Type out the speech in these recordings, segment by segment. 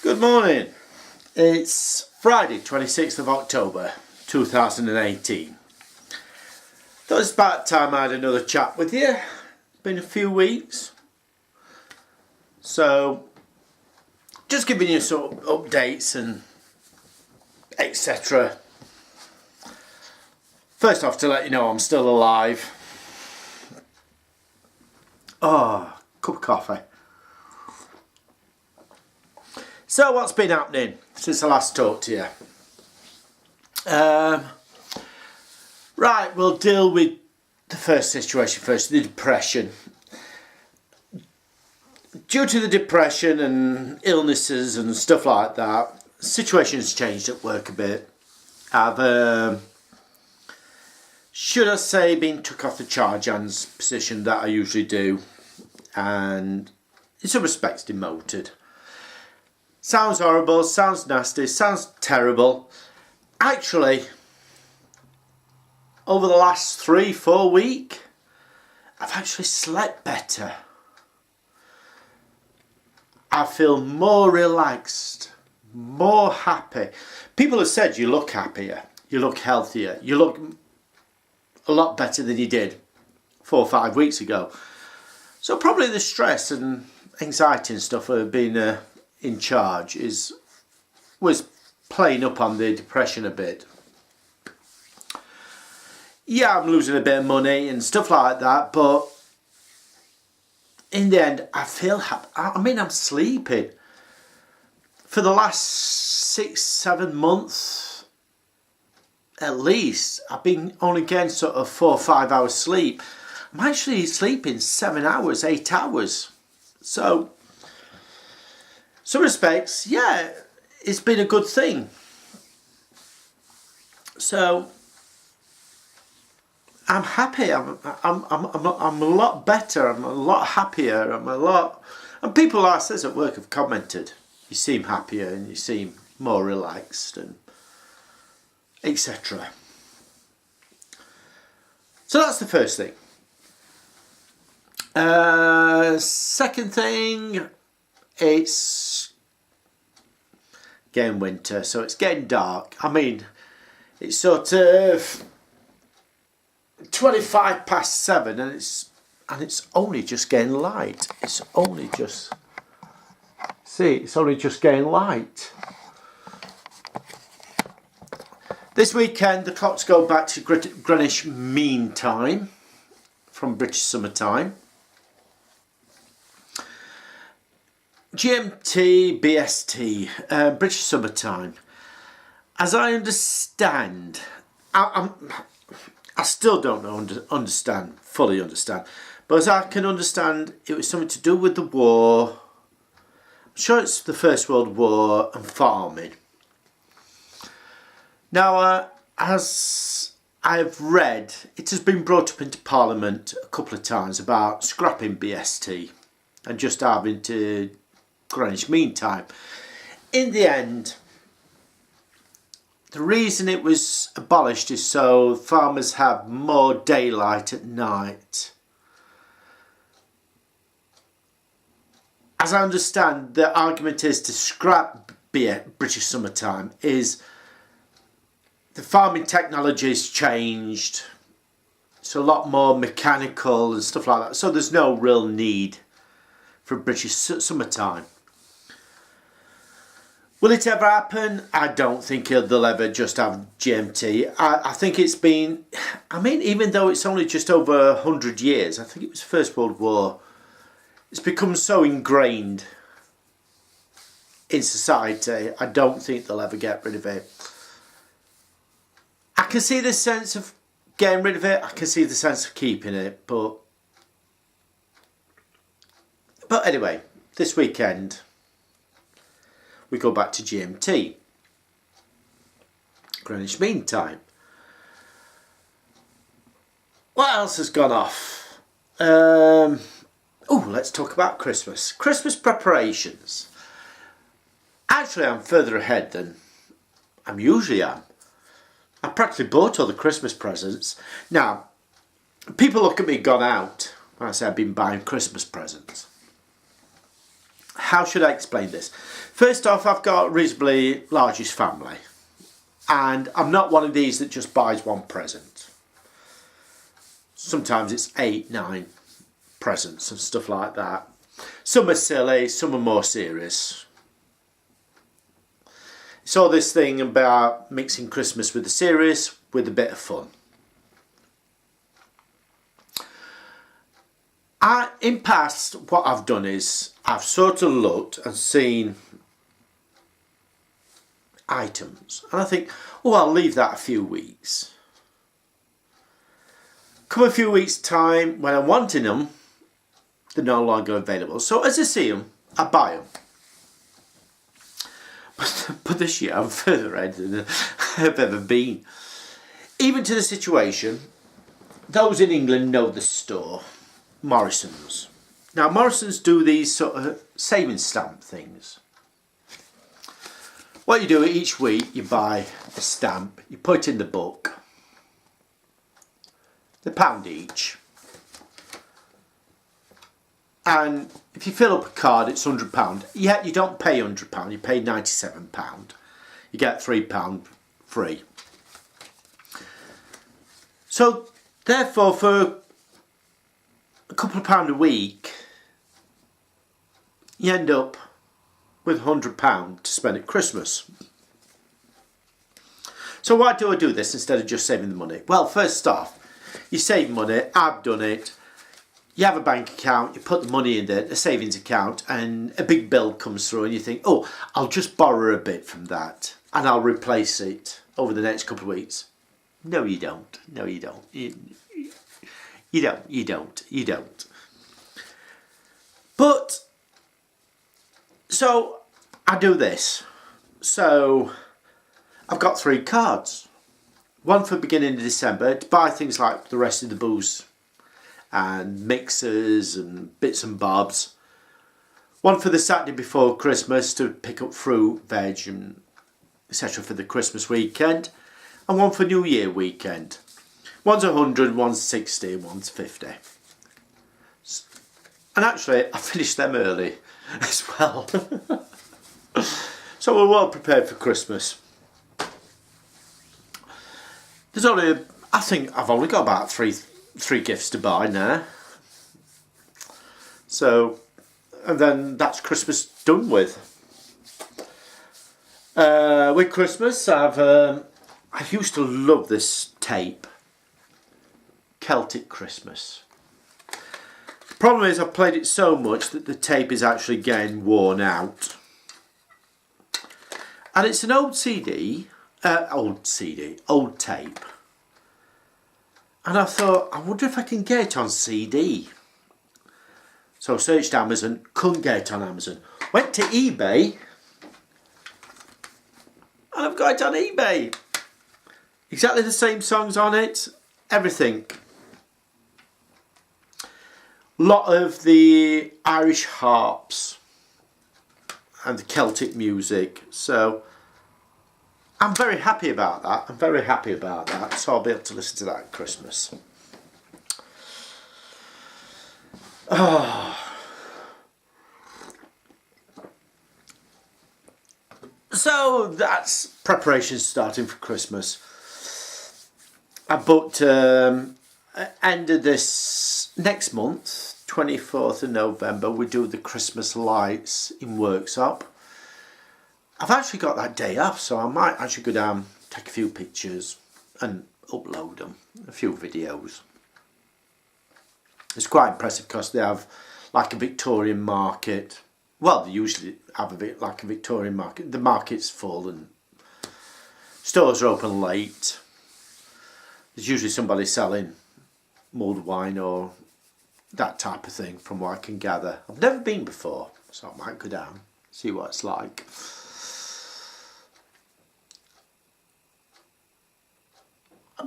Good morning. It's Friday, 26th of October 2018. Thought it's about time I had another chat with you. Been a few weeks. So, just giving you sort of updates and etc. First off, to let you know I'm still alive. Oh, cup of coffee. So what's been happening since I last talked to you? Right, we'll deal with the first situation first, the depression. Due to the depression and illnesses and stuff like that, the situation's changed at work a bit. I've, should I say, been took off the charge hands position that I usually do, and in some respects demoted. Sounds horrible, sounds nasty, sounds terrible. Actually, over the last 3-4 weeks, I've actually slept better. I feel more relaxed, more happy. People have said you look happier, you look healthier, you look a lot better than you did 4 or 5 weeks ago. So probably the stress and anxiety and stuff have been in charge was playing up on the depression a bit. Yeah, I'm losing a bit of money and stuff like that, but in the end I feel happy. I mean, I'm sleeping. For the last 6-7 months at least, I've been only getting sort of 4 or 5 hours sleep. I'm actually sleeping 7 hours, 8 hours. So some respects, yeah, it's been a good thing. So I'm happy. I'm a lot better. I'm a lot happier. And people I says at work have commented, you seem happier and you seem more relaxed and etc. So that's the first thing. Second thing, it's getting winter, so it's getting dark. I mean, it's sort of 7:25 and it's only just getting light. It's only just getting light. This weekend the clocks go back to Greenwich Mean Time from British Summer Time. GMT, BST, British Summer Time. As I understand, I still don't fully understand, but as I can understand, it was something to do with the war. I'm sure it's the First World War and farming. Now, as I've read, it has been brought up into Parliament a couple of times about scrapping BST and just having to Greenwich Mean Time. In the end, the reason it was abolished is so farmers have more daylight at night. As I understand, the argument is to scrap British Summertime is the farming technology has changed. It's a lot more mechanical and stuff like that. So there's no real need for British Summertime. Will it ever happen? I don't think they'll ever just have GMT. I think it's been, I mean, even though it's only just over 100 years, I think it was First World War, it's become so ingrained in society, I don't think they'll ever get rid of it. I can see the sense of getting rid of it, I can see the sense of keeping it, but anyway, this weekend we go back to GMT, Greenwich Mean Time. What else has gone off? Let's talk about Christmas. Christmas preparations. Actually, I'm further ahead than I usually am. I practically bought all the Christmas presents. Now, people look at me gone out when I say I've been buying Christmas presents. how should I explain this? First off, I've got a reasonably largish family, and I'm not one of these that just buys one present. Sometimes it's 8, 9 presents and stuff like that. Some are silly, some are more serious. It's all this thing about mixing Christmas with the serious with a bit of fun. In past, what I've done is I've sort of looked and seen items, and I think, oh, I'll leave that a few weeks. Come a few weeks' time, when I'm wanting them, they're no longer available. So as I see them, I buy them. But this year I'm further ahead than I've ever been. Even to the situation, those in England know the store, Morrison's. Now Morrison's do these sort of savings stamp things. What you do each week, you buy a stamp, you put it in the book. They're £1 each. And if you fill up a card, it's £100. Yet you don't pay £100, you pay £97. You get £3 free. So therefore, for a couple of pound a week, you end up with £100 to spend at Christmas. So why do I do this instead of just saving the money? Well, first off, you save money. I've done it. You have a bank account, you put the money in there, a savings account, and a big bill comes through and you think, oh, I'll just borrow a bit from that and I'll replace it over the next couple of weeks. No, you don't. No, you don't. You don't. But, so, I do this. So, I've got 3 cards. One for beginning of December to buy things like the rest of the booze and mixers and bits and bobs. One for the Saturday before Christmas to pick up fruit, veg and etc. for the Christmas weekend. And one for New Year weekend. One's 100, one's 60, one's 50. And actually I finished them early as well. So we're well prepared for Christmas. There's only, I think I've only got about three gifts to buy now. So, and then that's Christmas done with. With Christmas, I used to love this tape, Celtic Christmas. The problem is I've played it so much that the tape is actually getting worn out. And it's an old tape. And I thought, I wonder if I can get it on CD. So I searched Amazon, couldn't get it on Amazon. Went to eBay, and I've got it on eBay. Exactly the same songs on it, everything. Lot of the Irish harps and the Celtic music. So I'm very happy about that. So I'll be able to listen to that at Christmas. Oh. So that's preparations starting for Christmas. I booked end of this next month, 24th of November, we do the Christmas lights in Worksop. I've actually got that day off, so I might actually go down, take a few pictures and upload them, a few videos. It's quite impressive because they have like a Victorian market. Well, they usually have a bit like a Victorian market. The market's full and stores are open late. There's usually somebody selling mulled wine or that type of thing from what I can gather. I've never been before, so I might go down, see what it's like.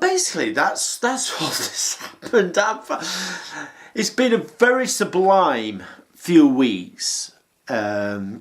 Basically, that's all this happened. It's been a very sublime few weeks. I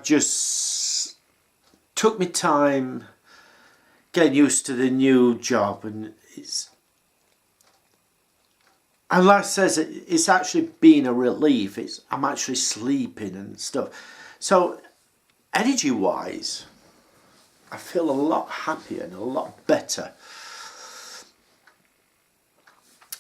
just took my time getting used to the new job, and And like I says, it's actually been a relief. I'm actually sleeping and stuff. So energy-wise, I feel a lot happier and a lot better.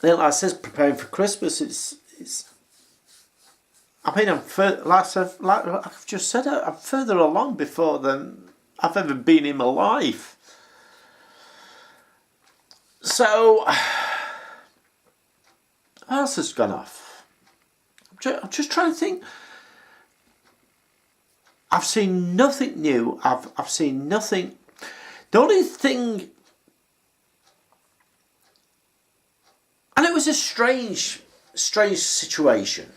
Then, like I says, preparing for Christmas, it's. I mean, like I've just said, I'm further along before than I've ever been in my life. So, what else has gone off? I'm just trying to think. I've seen nothing new. I've seen nothing. The only thing, and it was a strange situation.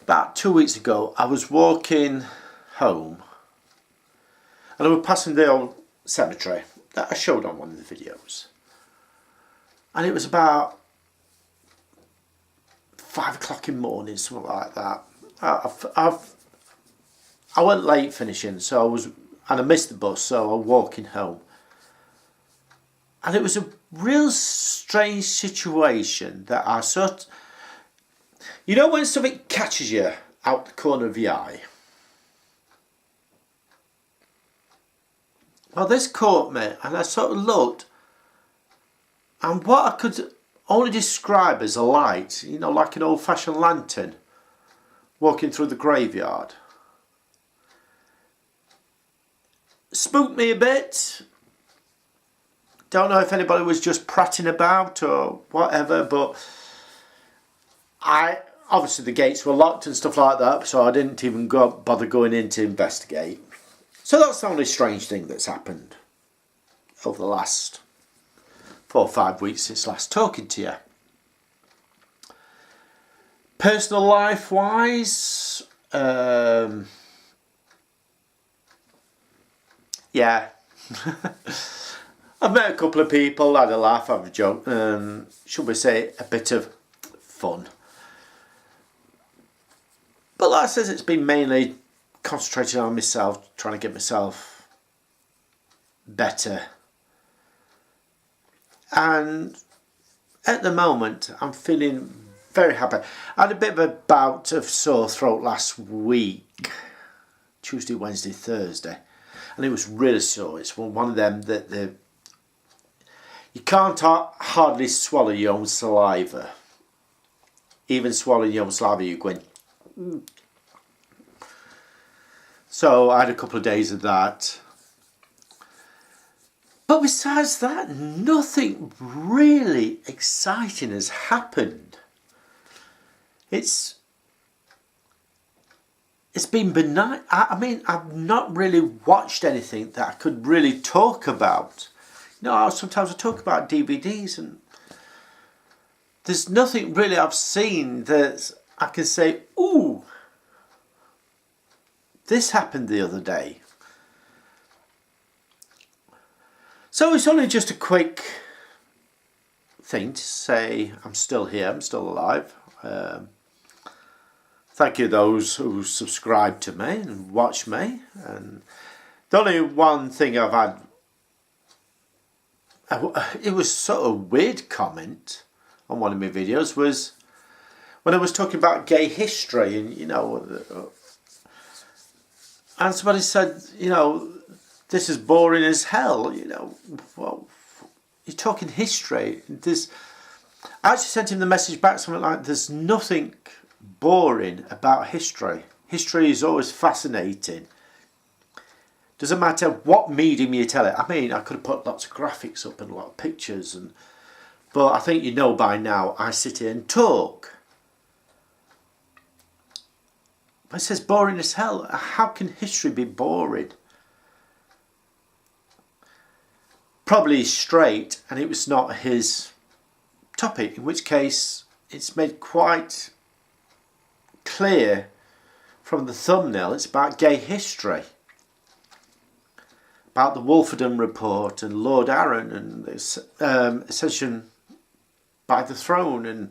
About 2 weeks ago, I was walking home, and I was passing the old cemetery that I showed on one of the videos, and it was about 5 o'clock in the morning, something like that. I went late finishing, and I missed the bus, so I was walking home. And it was a real strange situation that I sort. You know when something catches you out the corner of your eye? Well, this caught me, and I sort of looked, and what I could only describe as a light, you know, like an old-fashioned lantern, walking through the graveyard. Spooked me a bit. Don't know if anybody was just prattling about or whatever, but obviously the gates were locked and stuff like that, so I didn't even bother going in to investigate. So that's the only strange thing that's happened over the last 4 or 5 weeks since last talking to you. Personal life wise, yeah. I've met a couple of people, had a laugh, had a joke, should we say a bit of fun. But like I says, it's been mainly concentrating on myself, trying to get myself better. And at the moment, I'm feeling very happy. I had a bit of a bout of sore throat last week, Tuesday, Wednesday, Thursday. And it was really sore. It's one of them that you can't hardly swallow your own saliva. Even swallowing your own saliva, you're going. So I had a couple of days of that. But besides that, nothing really exciting has happened. It's been benign. I mean, I've not really watched anything that I could really talk about. You know, sometimes I talk about DVDs, and there's nothing really I've seen that I can say, ooh, this happened the other day. So it's only just a quick thing to say I'm still here, I'm still alive. Thank you those who subscribe to me and watch me. And the only one thing I've had, it was sort of weird comment on one of my videos, was when I was talking about gay history, and you know, and somebody said, you know, this is boring as hell. You know, well, you're talking history. I actually sent him the message back, something like, there's nothing boring about history. History is always fascinating. Doesn't matter what medium you tell it. I mean, I could have put lots of graphics up and a lot of pictures, but I think you know by now I sit here and talk. But it says boring as hell. How can history be boring? Probably straight, and it was not his topic, in which case it's made quite clear from the thumbnail it's about gay history, about the Wolferdom Report and Lord Arran and the ascension by the throne, and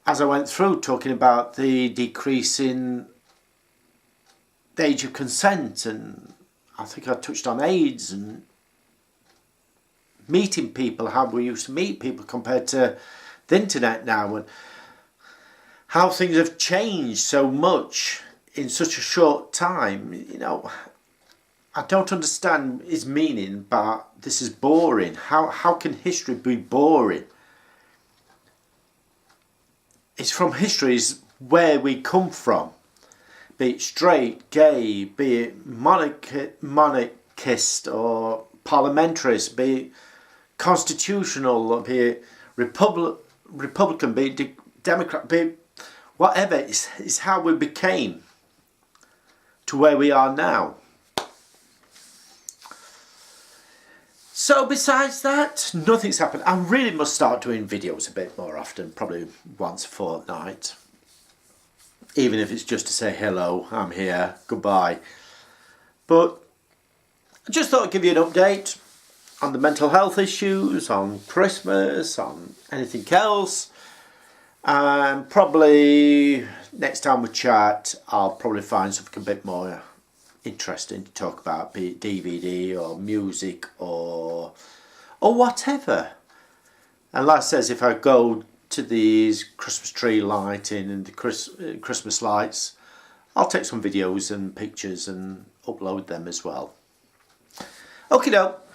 as I went through talking about the decrease in the age of consent, and I think I touched on AIDS and meeting people, how we used to meet people compared to the internet now, and how things have changed so much in such a short time. You know, I don't understand his meaning, but this is boring. How can history be boring? It's from history is where we come from. Be it straight, gay, be it monarchist or parliamentarist, be it constitutional, be it Republican, be it Democrat, be it whatever. It's how we became to where we are now. So besides that, nothing's happened. I really must start doing videos a bit more often, probably once a fortnight. Even if it's just to say hello, I'm here, goodbye. But I just thought I'd give you an update on the mental health issues, on Christmas, on anything else. And probably next time we chat, I'll probably find something a bit more interesting to talk about, be it DVD or music or whatever. And like I says, if I go to these Christmas tree lighting and the Christmas lights, I'll take some videos and pictures and upload them as well. Okay, doke.